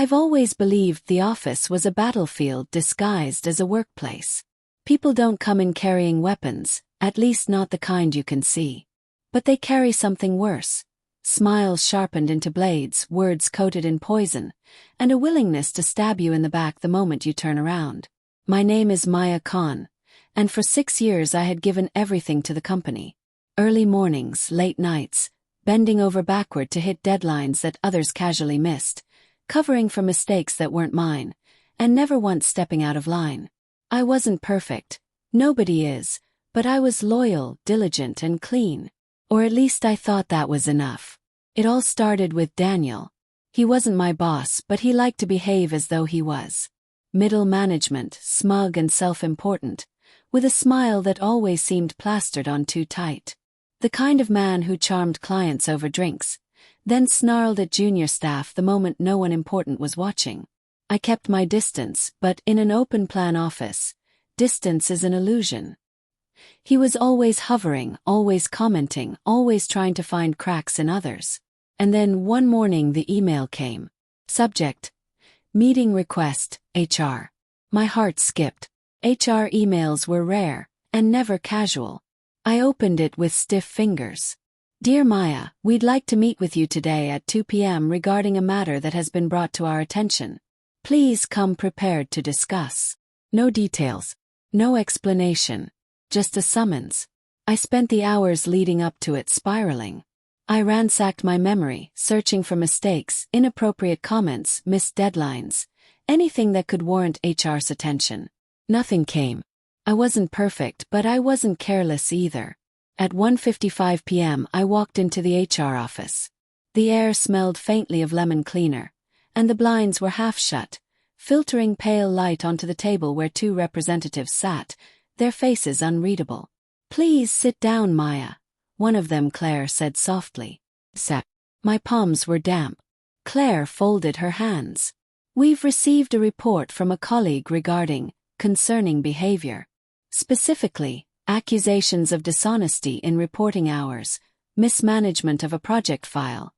I've always believed the office was a battlefield disguised as a workplace. People don't come in carrying weapons, at least not the kind you can see. But they carry something worse. Smiles sharpened into blades, words coated in poison, and a willingness to stab you in the back the moment you turn around. My name is Maya Khan, and for 6 years I had given everything to the company. Early mornings, late nights, bending over backward to hit deadlines that others casually missed, covering for mistakes that weren't mine, and never once stepping out of line. I wasn't perfect, nobody is, but I was loyal, diligent, and clean. Or at least I thought that was enough. It all started with Daniel. He wasn't my boss, but he liked to behave as though he was. Middle management, smug and self-important, with a smile that always seemed plastered on too tight. The kind of man who charmed clients over drinks, then snarled at junior staff the moment no one important was watching. I kept my distance, but in an open-plan office, distance is an illusion. He was always hovering, always commenting, always trying to find cracks in others. And then one morning the email came. Subject: meeting request, HR. My heart skipped. HR emails were rare, and never casual. I opened it with stiff fingers. Dear Maya, we'd like to meet with you today at 2 p.m. regarding a matter that has been brought to our attention. Please come prepared to discuss. No details. No explanation. Just a summons. I spent the hours leading up to it spiraling. I ransacked my memory, searching for mistakes, inappropriate comments, missed deadlines, anything that could warrant HR's attention. Nothing came. I wasn't perfect, but I wasn't careless either. At 1:55 p.m. I walked into the HR office. The air smelled faintly of lemon cleaner, and the blinds were half shut, filtering pale light onto the table where 2 representatives sat, their faces unreadable. Please sit down, Maya. One of them, Claire, said softly. Sat. My palms were damp. Claire folded her hands. We've received a report from a colleague regarding concerning behavior. Specifically, accusations of dishonesty in reporting hours, mismanagement of a project file,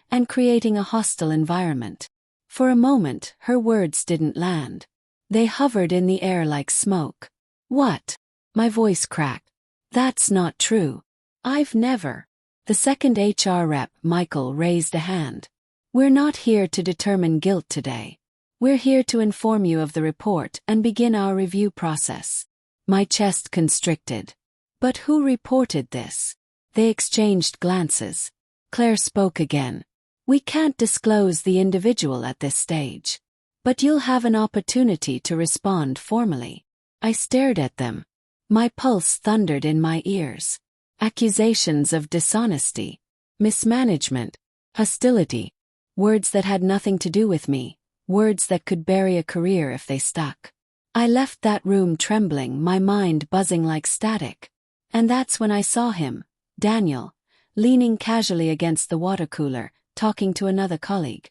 and creating a hostile environment. For a moment, her words didn't land. They hovered in the air like smoke. What? My voice cracked. That's not true. I've never. The second HR rep, Michael, raised a hand. We're not here to determine guilt today. We're here to inform you of the report and begin our review process. My chest constricted. But who reported this? They exchanged glances. Claire spoke again. We can't disclose the individual at this stage. But you'll have an opportunity to respond formally. I stared at them. My pulse thundered in my ears. Accusations of dishonesty, mismanagement, hostility. Words that had nothing to do with me, words that could bury a career if they stuck. I left that room trembling, my mind buzzing like static. And that's when I saw him, Daniel, leaning casually against the water cooler, talking to another colleague.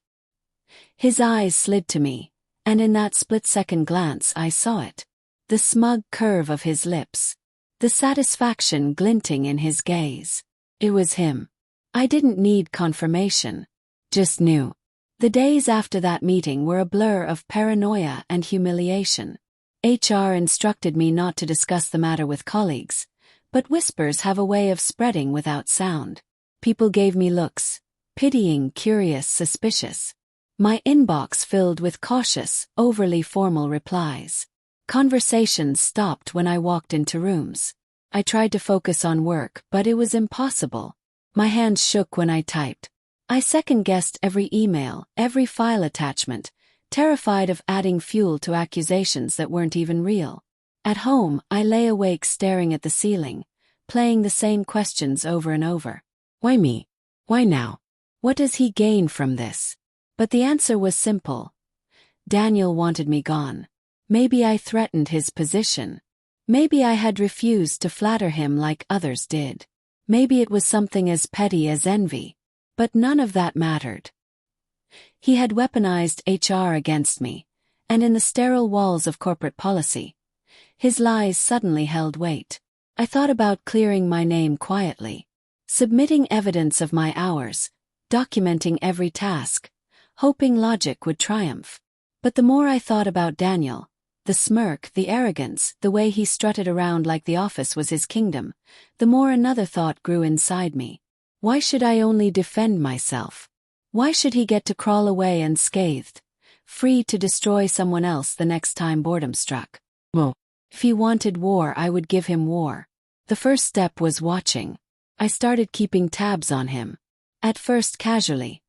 His eyes slid to me, and in that split-second glance I saw it. The smug curve of his lips. The satisfaction glinting in his gaze. It was him. I didn't need confirmation. Just knew. The days after that meeting were a blur of paranoia and humiliation. HR instructed me not to discuss the matter with colleagues, but whispers have a way of spreading without sound. People gave me looks. Pitying, curious, suspicious. My inbox filled with cautious, overly formal replies. Conversations stopped when I walked into rooms. I tried to focus on work, but it was impossible. My hands shook when I typed. I second-guessed every email, every file attachment, terrified of adding fuel to accusations that weren't even real. At home, I lay awake staring at the ceiling, playing the same questions over and over. Why me? Why now? What does he gain from this? But the answer was simple. Daniel wanted me gone. Maybe I threatened his position. Maybe I had refused to flatter him like others did. Maybe it was something as petty as envy. But none of that mattered. He had weaponized HR against me, and in the sterile walls of corporate policy, his lies suddenly held weight. I thought about clearing my name quietly, submitting evidence of my hours, documenting every task, hoping logic would triumph. But the more I thought about Daniel, the smirk, the arrogance, the way he strutted around like the office was his kingdom, the more another thought grew inside me. Why should I only defend myself? Why should he get to crawl away unscathed, free to destroy someone else the next time boredom struck? Well, if he wanted war, I would give him war. The first step was watching. I started keeping tabs on him. At first casually,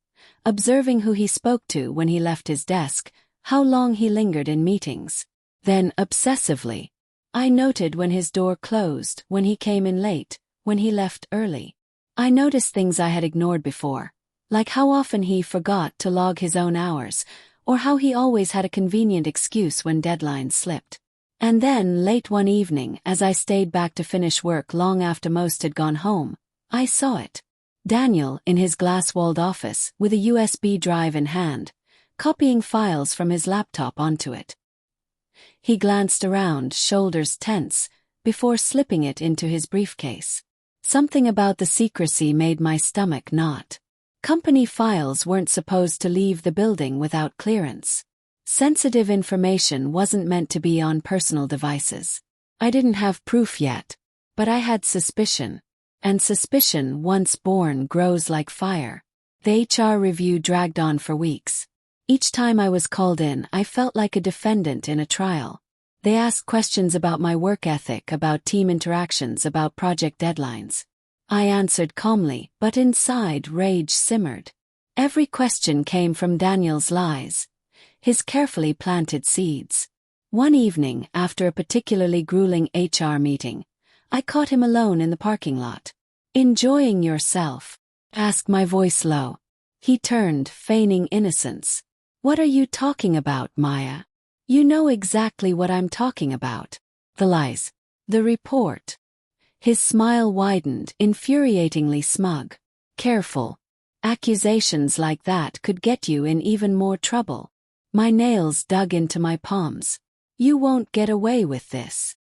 observing who he spoke to when he left his desk, how long he lingered in meetings. Then obsessively, I noted when his door closed, when he came in late, when he left early. I noticed things I had ignored before, like how often he forgot to log his own hours, or how he always had a convenient excuse when deadlines slipped. And then, late one evening, as I stayed back to finish work long after most had gone home, I saw it. Daniel, in his glass-walled office, with a USB drive in hand, copying files from his laptop onto it. He glanced around, shoulders tense, before slipping it into his briefcase. Something about the secrecy made my stomach knot. Company files weren't supposed to leave the building without clearance. Sensitive information wasn't meant to be on personal devices. I didn't have proof yet, but I had suspicion. And suspicion, once born, grows like fire. The HR review dragged on for weeks. Each time I was called in, I felt like a defendant in a trial. They asked questions about my work ethic, about team interactions, about project deadlines. I answered calmly, but inside rage simmered. Every question came from Daniel's lies, his carefully planted seeds. One evening, after a particularly grueling HR meeting, I caught him alone in the parking lot. "Enjoying yourself?" asked my voice low. He turned, feigning innocence. "What are you talking about, Maya? You know exactly what I'm talking about. The lies. The report." His smile widened, infuriatingly smug. "Careful. Accusations like that could get you in even more trouble." My nails dug into my palms. "You won't get away with this."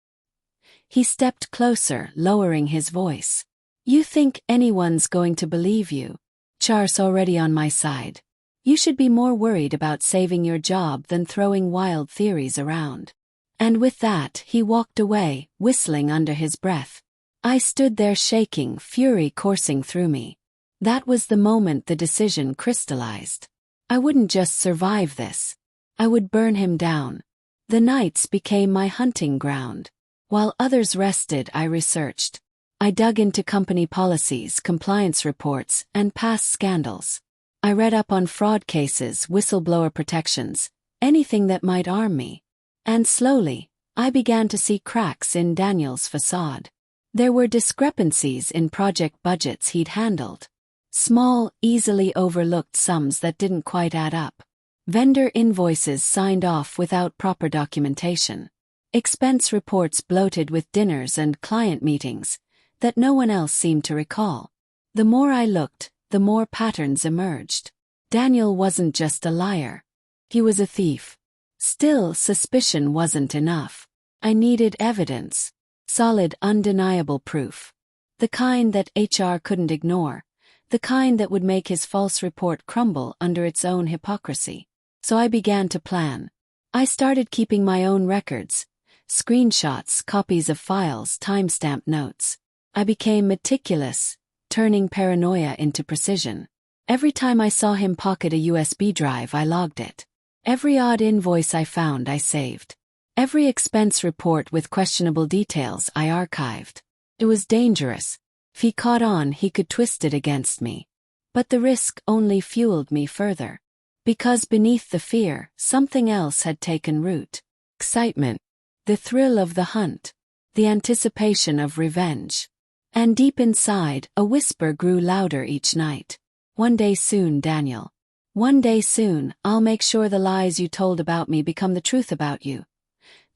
He stepped closer, lowering his voice. "You think anyone's going to believe you? Char's already on my side. You should be more worried about saving your job than throwing wild theories around." And with that, he walked away, whistling under his breath. I stood there shaking, fury coursing through me. That was the moment the decision crystallized. I wouldn't just survive this. I would burn him down. The nights became my hunting ground. While others rested, I researched. I dug into company policies, compliance reports, and past scandals. I read up on fraud cases, whistleblower protections, anything that might arm me. And slowly, I began to see cracks in Daniel's facade. There were discrepancies in project budgets he'd handled. Small, easily overlooked sums that didn't quite add up. Vendor invoices signed off without proper documentation. Expense reports bloated with dinners and client meetings that no one else seemed to recall. The more I looked, the more patterns emerged. Daniel wasn't just a liar. He was a thief. Still, suspicion wasn't enough. I needed evidence. Solid, undeniable proof. The kind that HR couldn't ignore. The kind that would make his false report crumble under its own hypocrisy. So I began to plan. I started keeping my own records. Screenshots, copies of files, timestamp notes. I became meticulous, turning paranoia into precision. Every time I saw him pocket a USB drive, I logged it. Every odd invoice I found, I saved. Every expense report with questionable details, I archived. It was dangerous. If he caught on, he could twist it against me. But the risk only fueled me further. Because beneath the fear, something else had taken root. Excitement. The thrill of the hunt. The anticipation of revenge. And deep inside, a whisper grew louder each night. "One day soon, Daniel. One day soon, I'll make sure the lies you told about me become the truth about you."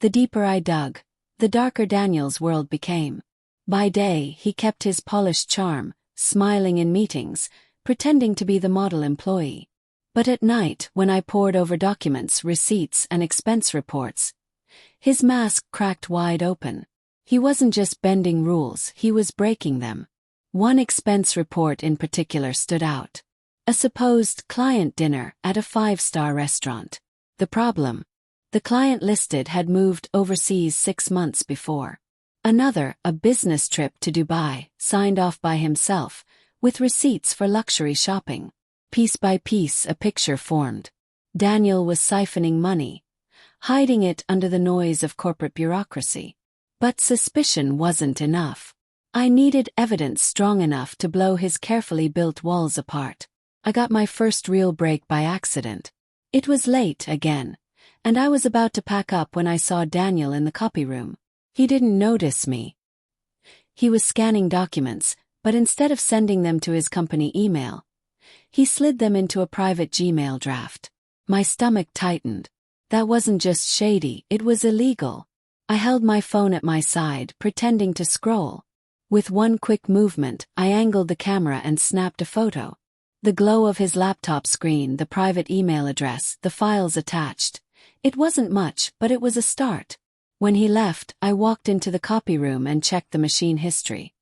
The deeper I dug, the darker Daniel's world became. By day, he kept his polished charm, smiling in meetings, pretending to be the model employee. But at night, when I pored over documents, receipts, and expense reports, his mask cracked wide open. He wasn't just bending rules, he was breaking them. One expense report in particular stood out. A supposed client dinner at a 5-star restaurant. The problem? The client listed had moved overseas 6 months before. Another, a business trip to Dubai, signed off by himself, with receipts for luxury shopping. Piece by piece a picture formed. Daniel was siphoning money, hiding it under the noise of corporate bureaucracy. But suspicion wasn't enough. I needed evidence strong enough to blow his carefully built walls apart. I got my first real break by accident. It was late again, and I was about to pack up when I saw Daniel in the copy room. He didn't notice me. He was scanning documents, but instead of sending them to his company email, he slid them into a private Gmail draft. My stomach tightened. That wasn't just shady, it was illegal. I held my phone at my side, pretending to scroll. With one quick movement, I angled the camera and snapped a photo. The glow of his laptop screen, the private email address, the files attached. It wasn't much, but it was a start. When he left, I walked into the copy room and checked the machine history.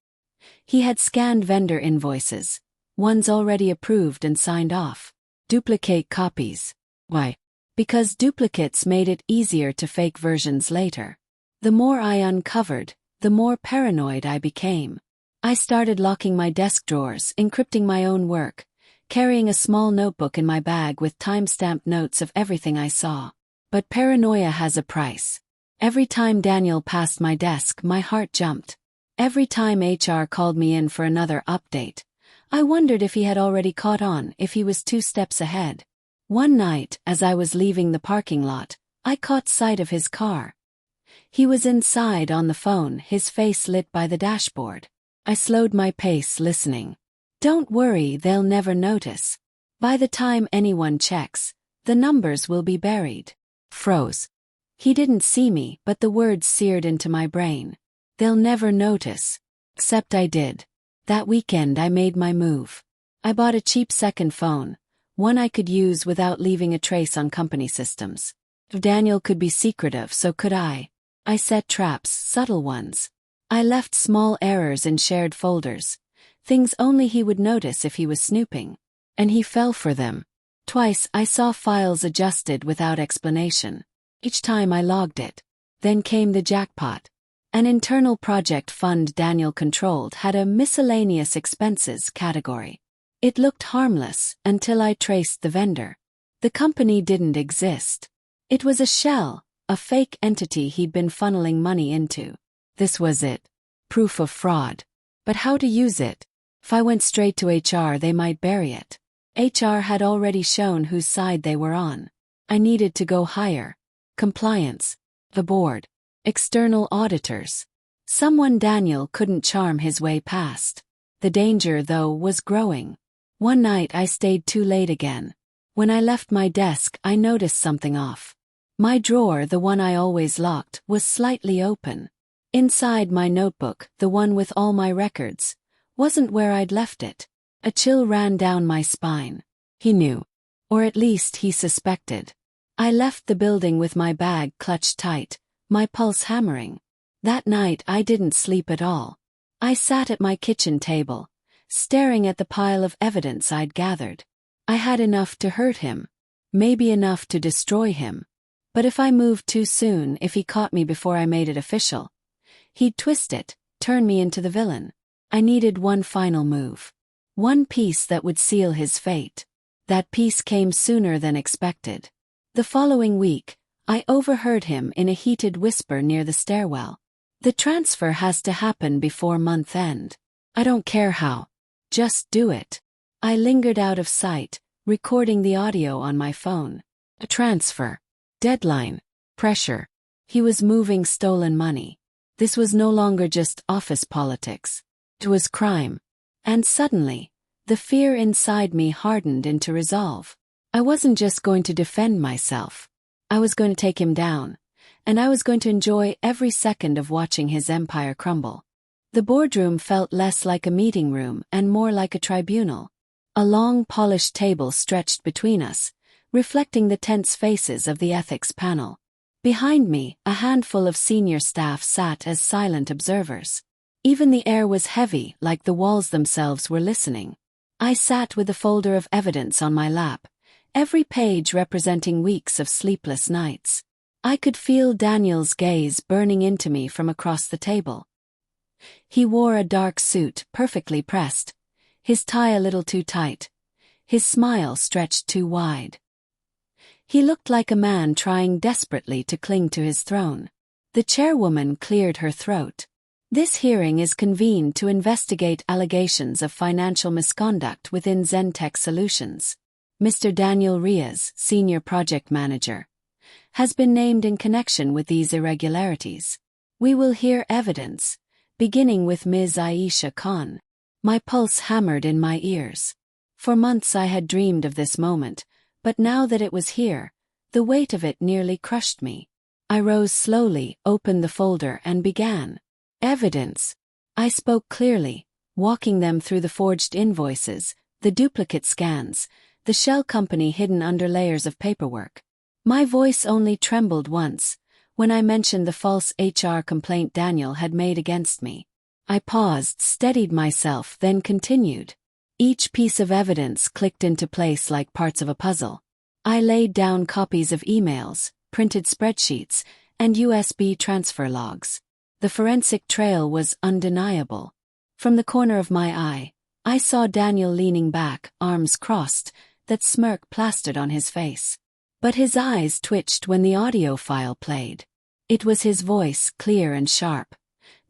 He had scanned vendor invoices, ones already approved and signed off. Duplicate copies. Why? Because duplicates made it easier to fake versions later. The more I uncovered, the more paranoid I became. I started locking my desk drawers, encrypting my own work, carrying a small notebook in my bag with time-stamped notes of everything I saw. But paranoia has a price. Every time Daniel passed my desk, my heart jumped. Every time HR called me in for another update, I wondered if he had already caught on, if he was 2 steps ahead. One night, as I was leaving the parking lot, I caught sight of his car. He was inside on the phone, his face lit by the dashboard. I slowed my pace, listening. Don't worry, they'll never notice. By the time anyone checks, the numbers will be buried. Froze. He didn't see me, but the words seared into my brain. They'll never notice. Except I did. That weekend I made my move. I bought a cheap second phone, one I could use without leaving a trace on company systems. If Daniel could be secretive, so could I. I set traps, subtle ones. I left small errors in shared folders, things only he would notice if he was snooping. And he fell for them. Twice I saw files adjusted without explanation. Each time I logged it. Then came the jackpot. An internal project fund Daniel controlled had a miscellaneous expenses category. It looked harmless until I traced the vendor. The company didn't exist. It was a shell, a fake entity he'd been funneling money into. This was it. Proof of fraud. But how to use it? If I went straight to HR, they might bury it. HR had already shown whose side they were on. I needed to go higher. Compliance. The board. External auditors. Someone Daniel couldn't charm his way past. The danger, though, was growing. One night I stayed too late again. When I left my desk, I noticed something off. My drawer, the one I always locked, was slightly open. Inside my notebook, the one with all my records, wasn't where I'd left it. A chill ran down my spine. He knew. Or at least he suspected. I left the building with my bag clutched tight, my pulse hammering. That night I didn't sleep at all. I sat at my kitchen table, staring at the pile of evidence I'd gathered. I had enough to hurt him, maybe enough to destroy him. But if I moved too soon, if he caught me before I made it official, he'd twist it, turn me into the villain. I needed one final move. One piece that would seal his fate. That piece came sooner than expected. The following week, I overheard him in a heated whisper near the stairwell. The transfer has to happen before month end. I don't care how. Just do it. I lingered out of sight, recording the audio on my phone. A transfer. Deadline. Pressure. He was moving stolen money. This was no longer just office politics. It was crime. And suddenly, the fear inside me hardened into resolve. I wasn't just going to defend myself. I was going to take him down, and I was going to enjoy every second of watching his empire crumble. The boardroom felt less like a meeting room and more like a tribunal. A long polished table stretched between us, reflecting the tense faces of the ethics panel. Behind me, a handful of senior staff sat as silent observers. Even the air was heavy, like the walls themselves were listening. I sat with the folder of evidence on my lap, every page representing weeks of sleepless nights. I could feel Daniel's gaze burning into me from across the table. He wore a dark suit, perfectly pressed, his tie a little too tight, his smile stretched too wide. He looked like a man trying desperately to cling to his throne. The chairwoman cleared her throat. This hearing is convened to investigate allegations of financial misconduct within Zentech Solutions. Mr. Daniel Riaz, Senior Project Manager, has been named in connection with these irregularities. We will hear evidence, beginning with Ms. Aisha Khan. My pulse hammered in my ears. For months I had dreamed of this moment, but now that it was here, the weight of it nearly crushed me. I rose slowly, opened the folder and began. Evidence. I spoke clearly, walking them through the forged invoices, the duplicate scans, the shell company hidden under layers of paperwork. My voice only trembled once, when I mentioned the false HR complaint Daniel had made against me. I paused, steadied myself, then continued. Each piece of evidence clicked into place like parts of a puzzle. I laid down copies of emails, printed spreadsheets, and USB transfer logs. The forensic trail was undeniable. From the corner of my eye, I saw Daniel leaning back, arms crossed, that smirk plastered on his face. But his eyes twitched when the audio file played. It was his voice, clear and sharp.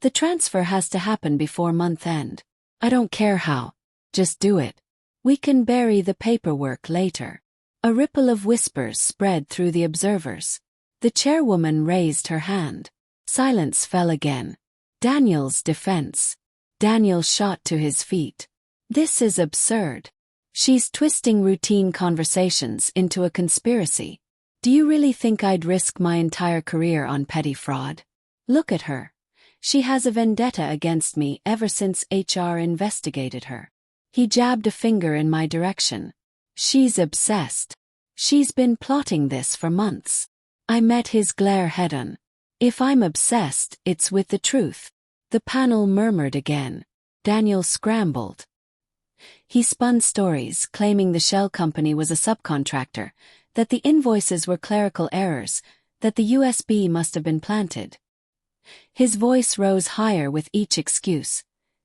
The transfer has to happen before month end. I don't care how. Just do it. We can bury the paperwork later. A ripple of whispers spread through the observers. The chairwoman raised her hand. Silence fell again. Daniel's defense. Daniel shot to his feet. This is absurd. She's twisting routine conversations into a conspiracy. Do you really think I'd risk my entire career on petty fraud? Look at her. She has a vendetta against me ever since HR investigated her. He jabbed a finger in my direction. She's obsessed. She's been plotting this for months. I met his glare head-on. If I'm obsessed, it's with the truth. The panel murmured again. Daniel scrambled. He spun stories claiming the shell company was a subcontractor, that the invoices were clerical errors, that the USB must have been planted. His voice rose higher with each excuse,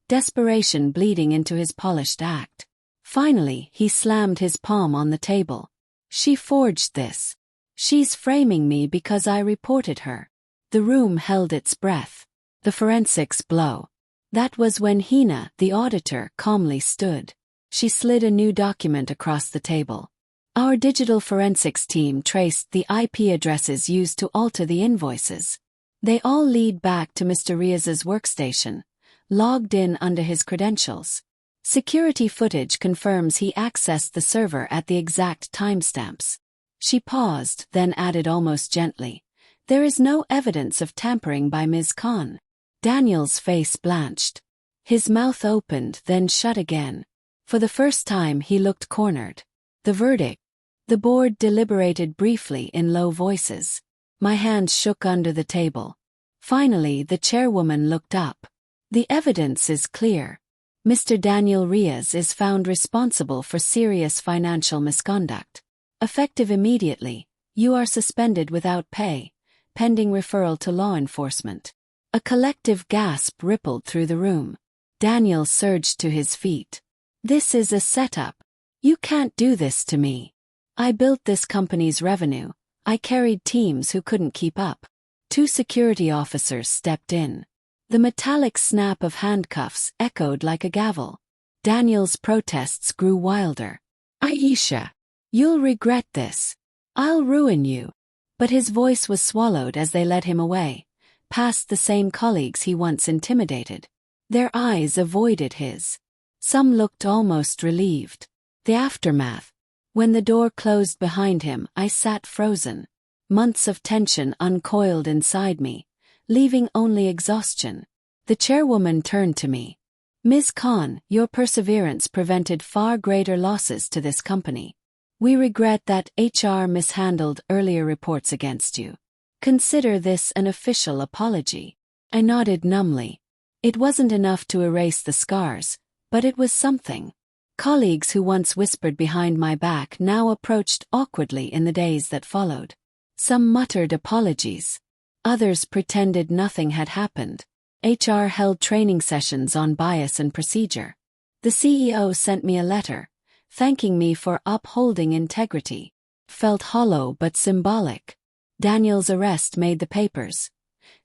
desperation bleeding into his polished act. Finally, he slammed his palm on the table. She forged this. She's framing me because I reported her. The room held its breath. The forensics blow. That was when Hina, the auditor, calmly stood. She slid a new document across the table. Our digital forensics team traced the IP addresses used to alter the invoices. They all lead back to Mr. Riaz's workstation, logged in under his credentials. Security footage confirms he accessed the server at the exact timestamps. She paused, then added almost gently. There is no evidence of tampering by Ms. Khan. Daniel's face blanched. His mouth opened, then shut again. For the first time he looked cornered. The verdict. The board deliberated briefly in low voices. My hands shook under the table. Finally, the chairwoman looked up. The evidence is clear. Mr. Daniel Riaz is found responsible for serious financial misconduct. Effective immediately, you are suspended without pay, pending referral to law enforcement. A collective gasp rippled through the room. Daniel surged to his feet. This is a setup. You can't do this to me. I built this company's revenue. I carried teams who couldn't keep up. 2 security officers stepped in. The metallic snap of handcuffs echoed like a gavel. Daniel's protests grew wilder. Aisha, you'll regret this. I'll ruin you. But his voice was swallowed as they led him away, past the same colleagues he once intimidated. Their eyes avoided his. Some looked almost relieved. The aftermath. When the door closed behind him, I sat frozen. Months of tension uncoiled inside me, leaving only exhaustion. The chairwoman turned to me. Ms. Khan, your perseverance prevented far greater losses to this company. We regret that HR mishandled earlier reports against you. Consider this an official apology. I nodded numbly. It wasn't enough to erase the scars, but it was something. Colleagues who once whispered behind my back now approached awkwardly in the days that followed. Some muttered apologies. Others pretended nothing had happened. HR held training sessions on bias and procedure. The CEO sent me a letter, thanking me for upholding integrity. Felt hollow but symbolic. Daniel's arrest made the papers.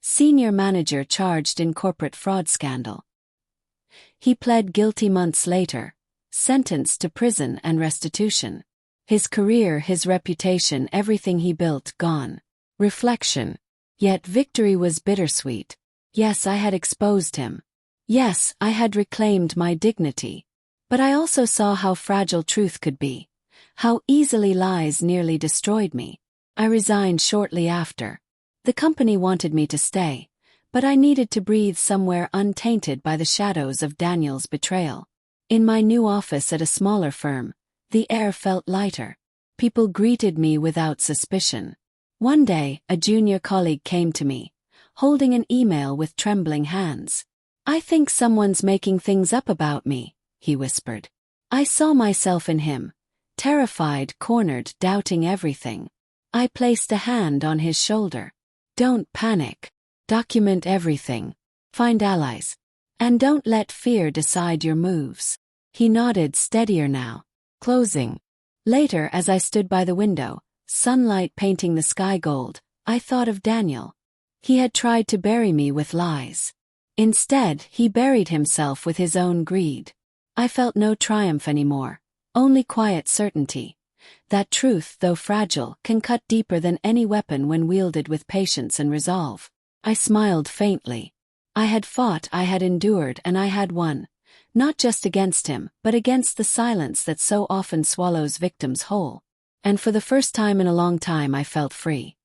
Senior manager charged in corporate fraud scandal. He pled guilty months later, sentenced to prison and restitution. His career, his reputation, everything he built gone. Reflection. Yet victory was bittersweet. Yes, I had exposed him. Yes, I had reclaimed my dignity. But I also saw how fragile truth could be. How easily lies nearly destroyed me. I resigned shortly after. The company wanted me to stay, but I needed to breathe somewhere untainted by the shadows of Daniel's betrayal. In my new office at a smaller firm, the air felt lighter. People greeted me without suspicion. One day, a junior colleague came to me, holding an email with trembling hands. "I think someone's making things up about me," he whispered. I saw myself in him, terrified, cornered, doubting everything. I placed a hand on his shoulder. "Don't panic. Document everything. Find allies. And don't let fear decide your moves." He nodded, steadier now. Closing. Later, as I stood by the window, sunlight painting the sky gold, I thought of Daniel. He had tried to bury me with lies. Instead, he buried himself with his own greed. I felt no triumph anymore, only quiet certainty. That truth, though fragile, can cut deeper than any weapon when wielded with patience and resolve. I smiled faintly. I had fought, I had endured, and I had won. Not just against him, but against the silence that so often swallows victims whole. And for the first time in a long time I felt free.